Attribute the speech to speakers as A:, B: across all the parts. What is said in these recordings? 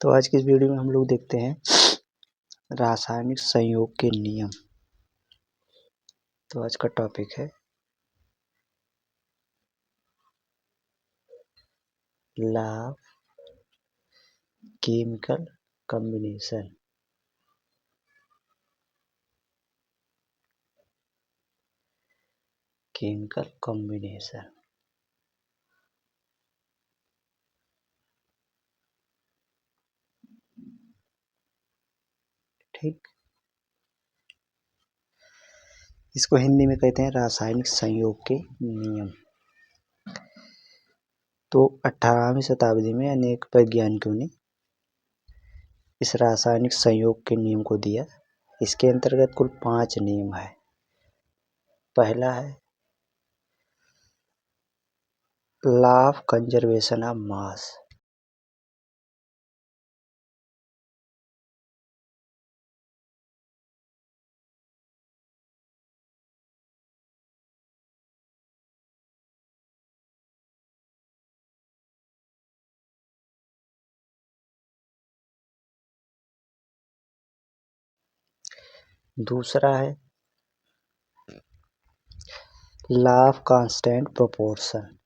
A: तो आज की इस वीडियो में हम लोग देखते हैं रासायनिक संयोग के नियम। तो आज का टॉपिक है law of chemical combination. Chemical combination ठीक, इसको हिंदी में कहते हैं रासायनिक संयोग के नियम। तो 18वीं शताब्दी में अनेक वैज्ञानिकों ने इस रासायनिक संयोग के नियम को दिया। इसके अंतर्गत कुल 5 नियम है। पहला है law of conservation of mass. दूसरा है लॉ ऑफ कांस्टेंट प्रोपोर्शन।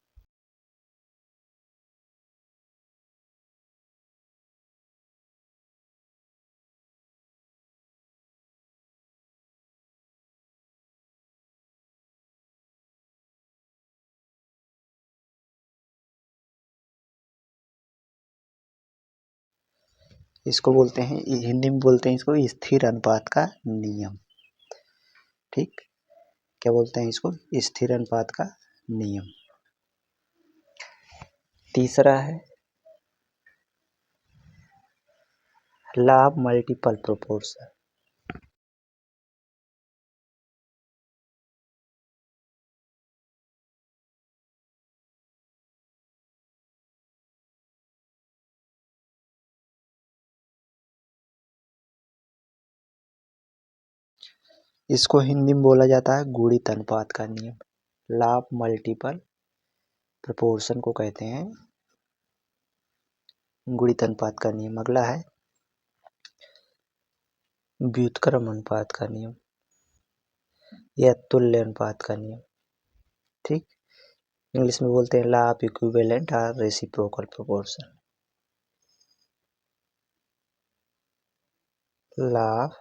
A: इसको बोलते हैं, हिंदी में बोलते हैं इसको स्थिर अनुपात का नियम। ठीक, क्या बोलते हैं इसको? स्थिर अनुपात का नियम। तीसरा है लॉ ऑफ मल्टीपल प्रोपोर्शन। इसको हिंदी में बोला जाता है गुणित अनुपात का नियम। लॉ ऑफ मल्टीपल प्रोपोर्शन को कहते हैं गुणित अनुपात का नियम। अगला है व्युत्क्रम अनुपात का नियम या तुल्य अनुपात का नियम। ठीक, इंग्लिश में बोलते हैं लॉ ऑफ इक्विवेलेंट और reciprocal proportion. Law of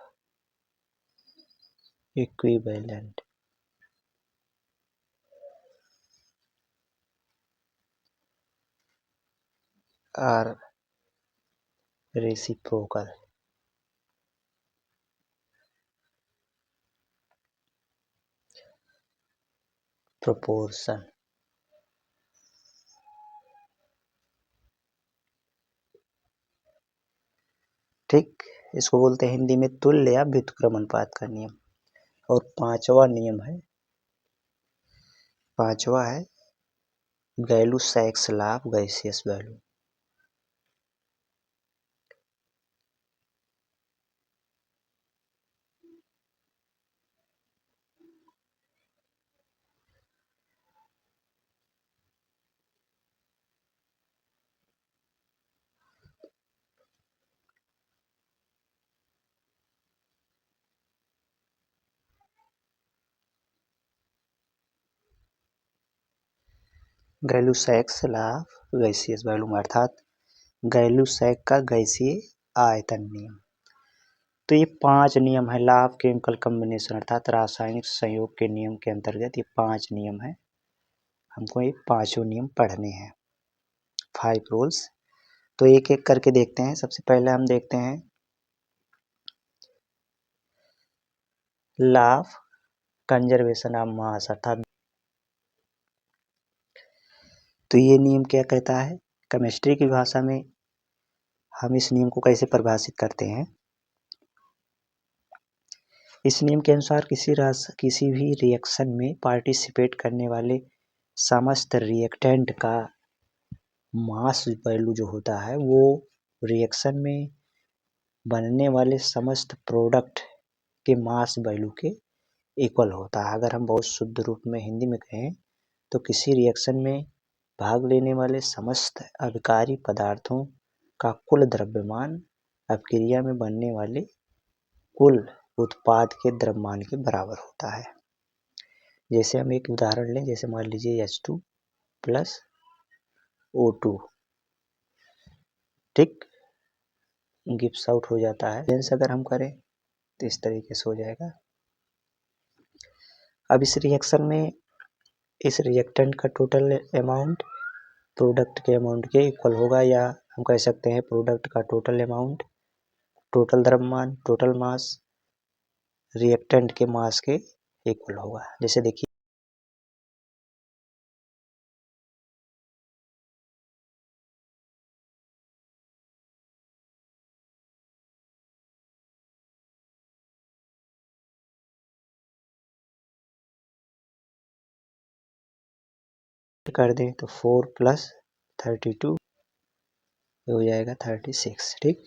A: equivalent और रेसिप्रोकल प्रोपोर्शन। ठीक, इसको बोलते हैं हिंदी में तुल्य या व्युत्क्रम अनुपात का नियम। और पांचवा है Gay Lussac's law of gaseous value. Gay Lussac's law of gaseous value अर्थात गैलू-सैक का गैसीय आयतन नियम। तो ये 5 नियम है लॉ ऑफ केमिकल कॉम्बिनेशन अर्थात रासायनिक संयोग के नियम के अंतर्गत। ये 5 नियम है, हमको ये पांचों नियम पढ़ने हैं। 5 रूल्स। तो एक एक करके देखते हैं। सबसे पहले हम देखते हैं law of conservation of mass अर्थात। तो ये नियम क्या कहता है? केमिस्ट्री की भाषा में हम इस नियम को कैसे परिभाषित करते हैं? इस नियम के अनुसार किसी भी रिएक्शन में पार्टिसिपेट करने वाले समस्त रिएक्टेंट का मास वैल्यू जो होता है वो रिएक्शन में बनने वाले समस्त प्रोडक्ट के मास वैल्यू के इक्वल होता है। अगर हम बहुत शुद्ध रूप में हिंदी में कहें तो किसी रिएक्शन में भाग लेने वाले समस्त अभिकारी पदार्थों का कुल द्रव्यमान अपक्रिया में बनने वाले कुल उत्पाद के द्रव्यमान के बराबर होता है। जैसे हम एक उदाहरण लें, जैसे मान लीजिए H2 प्लस O2, ठीक, गिब्स आउट हो जाता है। बैलेंस अगर हम करें तो इस तरीके से हो जाएगा। अब इस रिएक्शन में इस रिएक्टेंट का टोटल अमाउंट प्रोडक्ट के अमाउंट के इक्वल होगा, या हम कह सकते हैं प्रोडक्ट का टोटल अमाउंट, टोटल द्रव्यमान, टोटल मास रिएक्टेंट के मास के इक्वल होगा। जैसे देखिए कर दें तो 4 + 32 हो जाएगा 36, ठीक।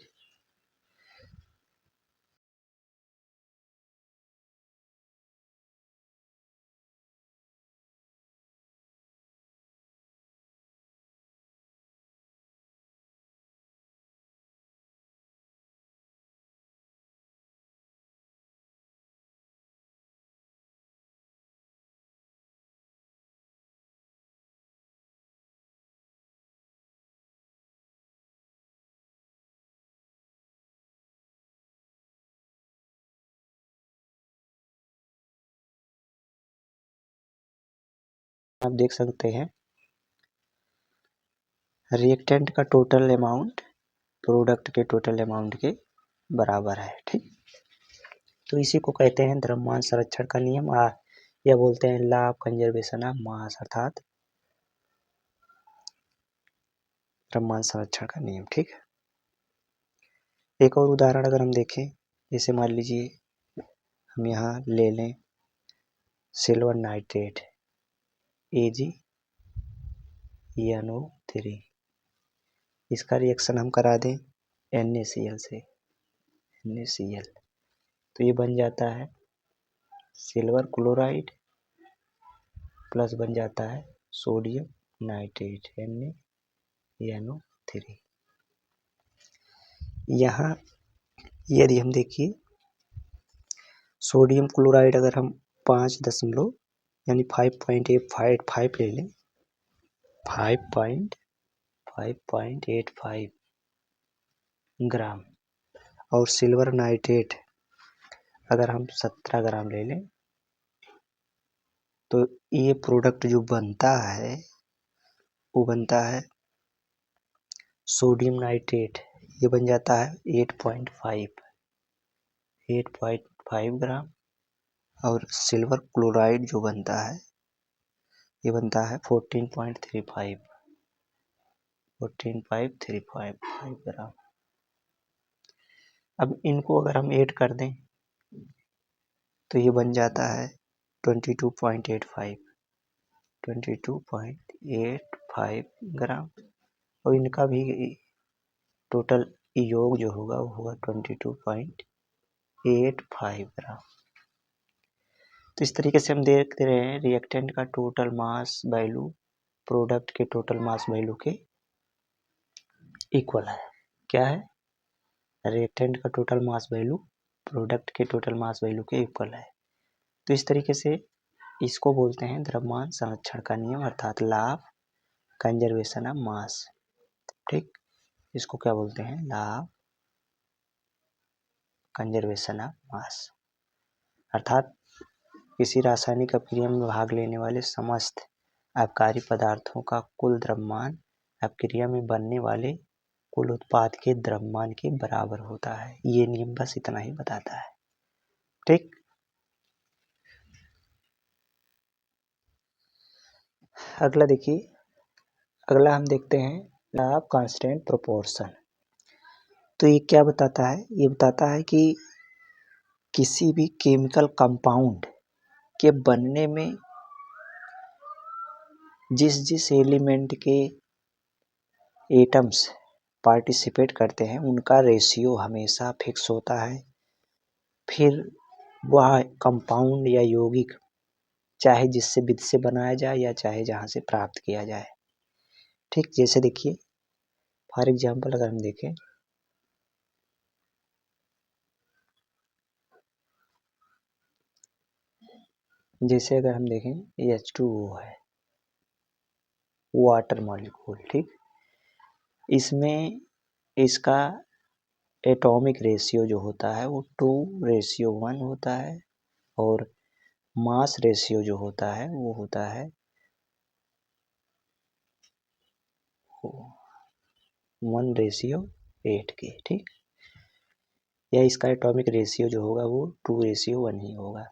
A: आप देख सकते हैं रिएक्टेंट का टोटल अमाउंट प्रोडक्ट के टोटल अमाउंट के बराबर है, ठीक। तो इसी को कहते हैं द्रव्यमान संरक्षण का नियम, या बोलते हैं law of conservation of mass, अर्थात द्रव्यमान संरक्षण का नियम, ठीक। एक और उदाहरण अगर हम देखें, जैसे मान लीजिए हम यहाँ ले लें सिल्वर नाइट्रेट AgNO3, इसका रिएक्शन हम करा दें NaCl से, NaCl, तो ये बन जाता है सिल्वर क्लोराइड प्लस बन जाता है सोडियम नाइट्रेट NaNO3। यहाँ यदि हम देखिए सोडियम क्लोराइड अगर हम 5 यानी 5.85 ले लें, 5.85 ग्राम, और सिल्वर नाइट्रेट अगर हम 17 ग्राम ले लें, तो ये प्रोडक्ट जो बनता है वो बनता है सोडियम नाइट्रेट, ये बन जाता है 8.5 ग्राम, और सिल्वर क्लोराइड जो बनता है ये बनता है 14.35 ग्राम। अब इनको अगर हम ऐड कर दें तो ये बन जाता है 22.85 ग्राम, और इनका भी टोटल योग जो होगा वो होगा 22.85 ग्राम। तो इस तरीके से हम देखते रहे हैं रिएक्टेंट का टोटल मास वैल्यू प्रोडक्ट के टोटल मास वैल्यू के इक्वल है। क्या है? रिएक्टेंट का टोटल मास वैल्यू प्रोडक्ट के टोटल मास वैल्यू के इक्वल है। तो इस तरीके से इसको बोलते हैं द्रव्यमान संरक्षण का नियम, अर्थात law of conservation of mass, ठीक। इसको क्या बोलते हैं? Law of conservation of mass, अर्थात किसी रासायनिक अपक्रिया में भाग लेने वाले समस्त आबकारी पदार्थों का कुल द्रव्यमान अपक्रिया में बनने वाले कुल उत्पाद के द्रव्यमान के बराबर होता है। ये नियम बस इतना ही बताता है, ठीक। अगला देखिए, अगला हम देखते हैं लॉ ऑफ कांस्टेंट प्रोपोर्शन। तो ये क्या बताता है? ये बताता है कि किसी भी केमिकल कंपाउंड के बनने में जिस जिस एलिमेंट के एटम्स पार्टिसिपेट करते हैं उनका रेशियो हमेशा फिक्स होता है। फिर वह कंपाउंड या यौगिक चाहे जिससे विधि से बनाया जाए या चाहे जहाँ से प्राप्त किया जाए, ठीक। जैसे देखिए फॉर एग्जाम्पल अगर हम देखें, जैसे अगर हम देखें H2O है, वाटर मॉलिक्यूल, ठीक, इसमें इसका एटॉमिक रेशियो जो होता है वो 2:1 होता है और मास रेशियो जो होता है वो होता है 1:8 के, ठीक, या इसका एटॉमिक रेशियो जो होगा वो 2:1 ही होगा।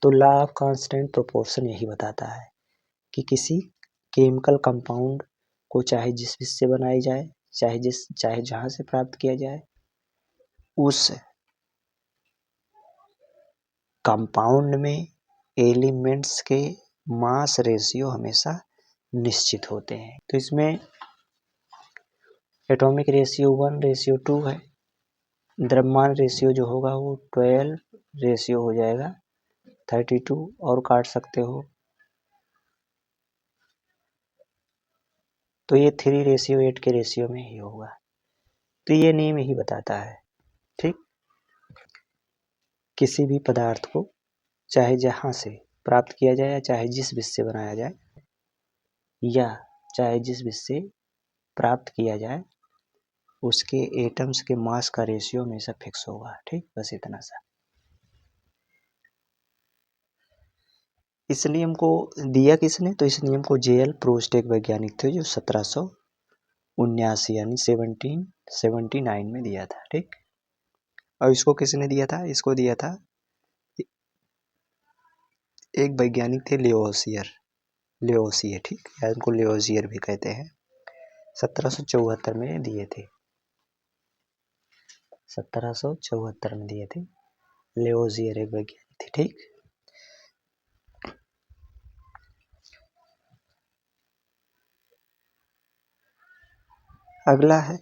A: तो लॉ ऑफ कांस्टेंट प्रोपोर्शन यही बताता है कि किसी केमिकल कंपाउंड को चाहे जिस चीज से बनाई जाए, चाहे जहाँ से प्राप्त किया जाए, उस कंपाउंड में एलिमेंट्स के मास रेशियो हमेशा निश्चित होते हैं। तो इसमें एटॉमिक रेशियो 1:2 है, द्रव्यमान रेशियो जो होगा वो 12 रेशियो हो जाएगा 32, और काट सकते हो तो ये 3:8 के रेशियो में ही होगा। तो ये नियम ही बताता है, ठीक, किसी भी पदार्थ को चाहे जहाँ से प्राप्त किया जाए या चाहे जिस विष से बनाया जाए या चाहे जिस विष से प्राप्त किया जाए, उसके एटम्स के मास का रेशियो हमेशा फिक्स होगा, ठीक, बस इतना सा। इस नियम को दिया किसने? तो इस नियम को J.L. प्रोस्ट एक वैज्ञानिक थे जो 1779 यानी 1779 में दिया था, ठीक। और इसको किसने दिया था? इसको दिया था एक वैज्ञानिक थे लियोसियर, ठीक, या इनको लियोसियर भी कहते हैं। 1774 में दिए थे, 1774 में दिए थे, लियोसियर एक वैज्ञानिक थे, ठीक। अगला है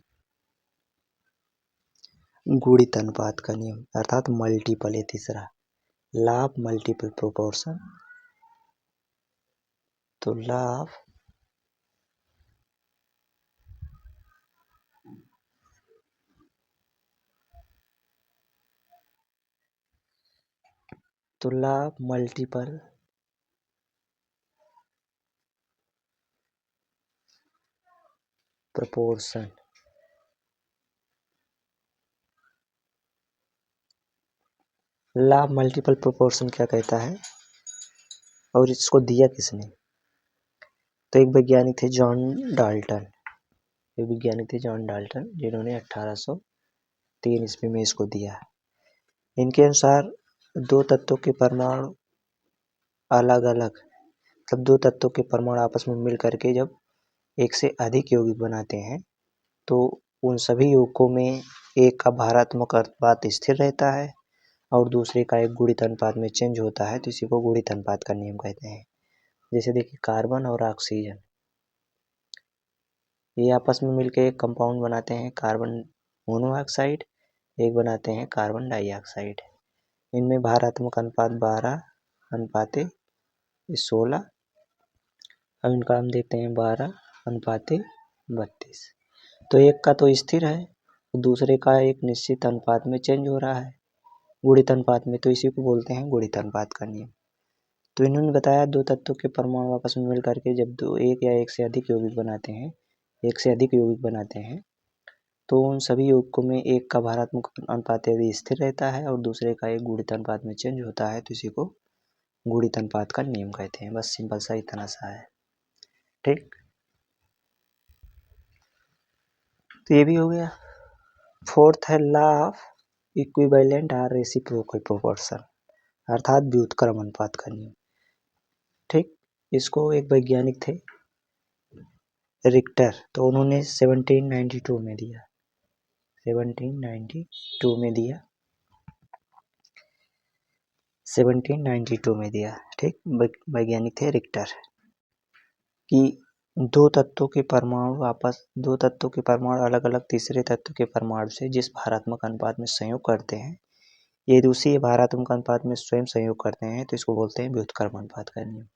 A: गुणित अनुपात का नियम, अर्थात मल्टीपल है तीसरा, लॉ ऑफ मल्टीपल प्रोपोर्शन। तो law of multiple proportion, law of multiple proportion क्या कहता है और इसको दिया किसने? तो एक वैज्ञानिक थे जॉन डाल्टन, जिन्होंने 1803 ईस्वी में इसको दिया। इनके अनुसार दो तत्वों के परमाणु अलग अलग, मतलब दो तत्वों के परमाणु आपस में मिल करके जब एक से अधिक यौगिक बनाते हैं तो उन सभी यौगिकों में एक का भारात्मक अनुपात स्थिर रहता है और दूसरे का एक गुणित अनुपात में चेंज होता है, तो इसी को गुणित अनुपात का नियम कहते हैं। जैसे देखिए कार्बन और ऑक्सीजन, ये आपस में मिलकर एक कंपाउंड बनाते हैं कार्बन मोनोऑक्साइड, एक बनाते हैं कार्बन डाइऑक्साइड। इनमें भारात्मक अनुपात 12:16। अब इनका हम देखते हैं 12:32। तो एक का तो स्थिर है, दूसरे का एक निश्चित अनुपात में चेंज हो रहा है गुणित अनुपात में, तो इसी को बोलते हैं गुणित अनुपात का नियम। तो इन्होंने बताया दो तत्वों के परमाणु आपस में मिल करके जब एक या एक से अधिक यौगिक बनाते हैं तो उन सभी यौगिकों में एक का भारात्मक अनुपात यदि स्थिर रहता है और दूसरे का एक गुणित अनुपात में चेंज होता है तो इसी को गुणित अनुपात का नियम कहते हैं। बस सिंपल सा इतना सा है, ठीक। तो ये भी हो गया। फोर्थ है लॉ ऑफ इक्विवेलेंट और रेसिप्रोकल प्रोपोर्शन, अर्थात व्युत्क्रम अनुपात का नियम, ठीक। इसको एक वैज्ञानिक थे रिक्टर, तो उन्होंने 1792 में दिया, 1792 में दिया, 1792 में दिया, ठीक। वैज्ञानिक थे रिक्टर कि दो तत्वों के परमाणु अलग अलग तीसरे तत्व के परमाणु से जिस भारात्मक अनुपात में संयोग करते हैं, यदि उसी भारात्मक अनुपात में स्वयं संयोग करते हैं तो इसको बोलते हैं व्युत्क्रम अनुपात का नियम।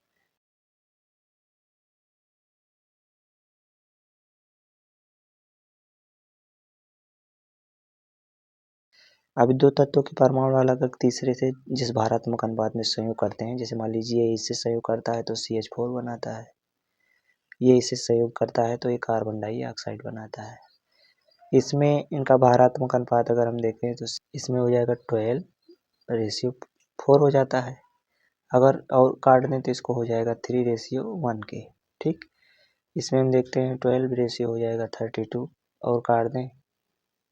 A: अब दो तत्वों के परमाणु अलग अलग तीसरे से जिस भारात्मक अनुपात में संयोग करते हैं, जैसे मान लीजिए इससे संयोग करता है तो CH4 बनाता है, ये इससे संयोग करता है तो ये कार्बन डाइऑक्साइड बनाता है। इसमें इनका भारात्मक अनुपात अगर हम देखें तो इसमें हो जाएगा 12:4 हो जाता है। अगर और काट दें तो इसको हो जाएगा 3:1 के। ठीक, इसमें हम देखते हैं 12 रेशियो हो जाएगा 32 और काट दें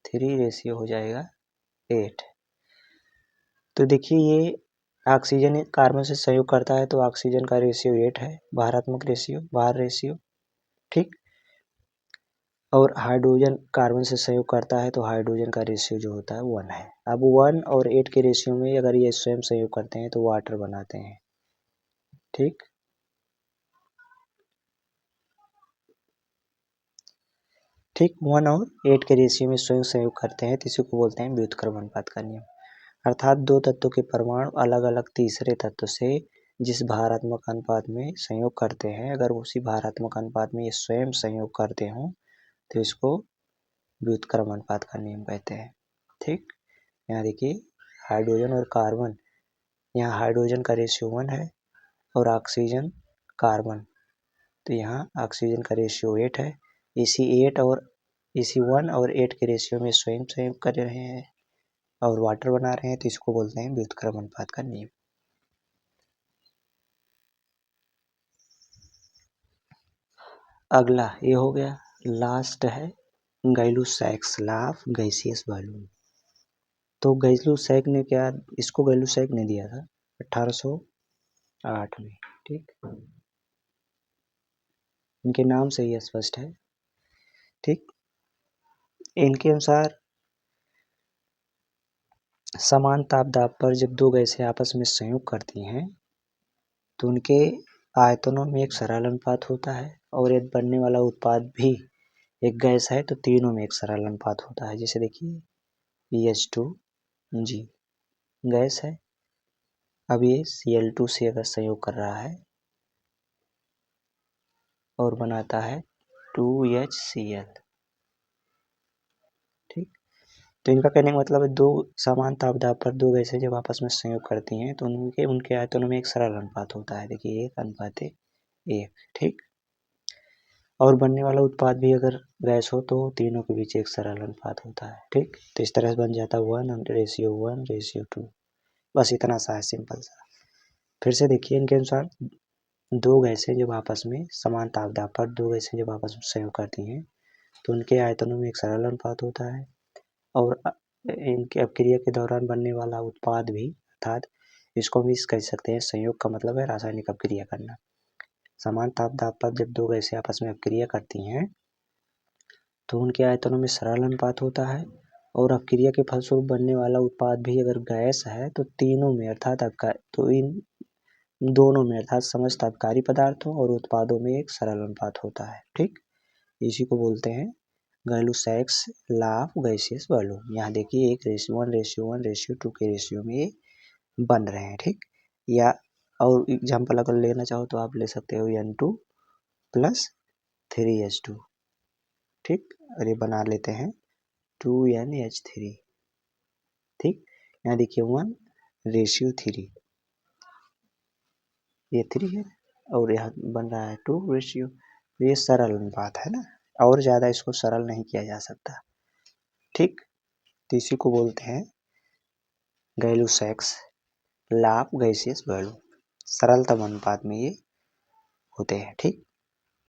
A: 3 रेशियो हो जाएगा 8। तो देखिए ये ऑक्सीजन कार्बन से संयोग करता है तो ऑक्सीजन का रेशियो 8 है, भारात्मक रेशियो, भार रेशियो। ठीक, और हाइड्रोजन कार्बन से संयोग करता है तो हाइड्रोजन का रेशियो जो होता है 1 है। अब 1 और 8 के रेशियो में अगर ये स्वयं संयोग करते हैं तो वाटर बनाते हैं। ठीक, 1 और 8 के रेशियो में स्वयं संयोग करते हैं तो इसी को बोलते हैं व्युत्क्रम अनुपात का नियम। अर्थात दो तत्वों के परमाणु अलग अलग तीसरे तत्व से जिस भारात्मक अनुपात में संयोग करते हैं, अगर उसी भारात्मक अनुपात में ये स्वयं संयोग करते हों तो इसको व्युत्क्रम अनुपात का नियम कहते हैं। ठीक, यहाँ देखिए हाइड्रोजन और कार्बन, यहाँ हाइड्रोजन का रेशियो 1 है और ऑक्सीजन कार्बन, तो यहाँ ऑक्सीजन का रेशियो 8 है। इसी 1 और 8 के रेशियो में स्वयं संयोग कर रहे हैं और वाटर बना रहे हैं तो इसको बोलते हैं व्युत्क्रम अनुपात का नियम। अगला ये हो गया, लास्ट है गैलुसैक्स लॉ ऑफ गैसियस वॉल्यूम। तो गैलुसैक ने क्या, इसको गैलुसैक ने दिया था 1808 में। ठीक, इनके नाम से ही स्पष्ट है। ठीक, इनके अनुसार समान तापदाब पर जब दो गैसें आपस में संयोग करती हैं तो उनके आयतनों में एक सरल अनुपात होता है, और यदि बनने वाला उत्पाद भी एक गैस है तो तीनों में एक सरल अनुपात होता है। जैसे देखिए H2G गैस है, अब ये Cl2 से अगर संयोग कर रहा है और बनाता है 2HCl। ठीक, तो इनका कहने का मतलब है दो समान तापदाब पर दो गैसें जब आपस में संयोग करती हैं तो उनके आयतनों में एक सरल अनुपात होता है। देखिए 1:1। ठीक, और बनने वाला उत्पाद भी अगर गैस हो तो तीनों के बीच एक सरल अनुपात होता है। ठीक, तो इस तरह से बन जाता है 1:2। बस इतना सा है, सिंपल सा। फिर से देखिए इनके अनुसार दो गैसें जब आपस में समान तापदाब पर दो गैसें जब आपस में संयोग करती हैं तो उनके आयतनों में एक सरल अनुपात होता है, और इनके अपक्रिया के दौरान बनने वाला उत्पाद भी, अर्थात इसको हम इस कह सकते हैं, संयोग का मतलब है रासायनिक अपक्रिया करना। समान तापदाब पर जब दो गैसें आपस में अपक्रिया करती हैं तो उनके आयतनों में सरल अनुपात होता है, और अपक्रिया के फलस्वरूप बनने वाला उत्पाद भी अगर गैस है तो तीनों में अर्थात इन दोनों में अर्थात समस्त अपकारी पदार्थों और उत्पादों में एक सरल अनुपात होता है। ठीक, इसी को बोलते हैं गैलुसैक्स लॉ ऑफ गैसियस वॉल्यूम। यहाँ देखिए 1:1:1:2 के रेशियो में बन रहे हैं। ठीक, या और एग्जाम्पल अगर लेना चाहो तो आप ले सकते हो N2 + 3H2। ठीक, और ये बना लेते हैं 2NH3। ठीक, यहाँ देखिए 1:3, ये 3 है और यहाँ बन रहा है 2 रेशियो। ये सरल अनुपात है ना, और ज़्यादा इसको सरल नहीं किया जा सकता। ठीक, तो इसी को बोलते हैं गैलुसैक्स लॉ ऑफ गैसियस वॉल्यूम। सरलतम अनुपात में ये होते हैं। ठीक।